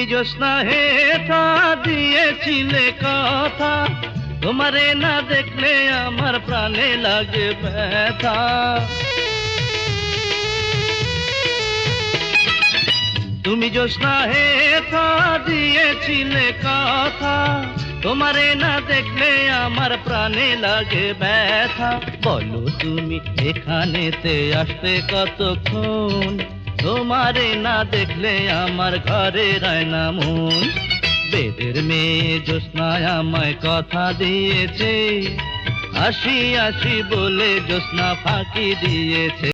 তুমি জ্যোৎস্না হেথা দিয়েছিলে কথা, তোমারে না দেখলে আমার প্রাণে লাগে ব্যথা। তুমি জ্যোৎস্না হেথা দিয়েছিলে কথা, তোমারে না দেখলে আমার প্রাণে লাগে ব্যথা। বলো তুমি এখানেতে আসতে কতক্ষণ, তোমারে না দেখলে আমার ঘরে রায় না মন। বেদের মেয়ে জ্যোৎস্নায় আমায় কথা দিয়েছে, আসি আসি বলে জ্যোৎস্না ফাঁকি দিয়েছে।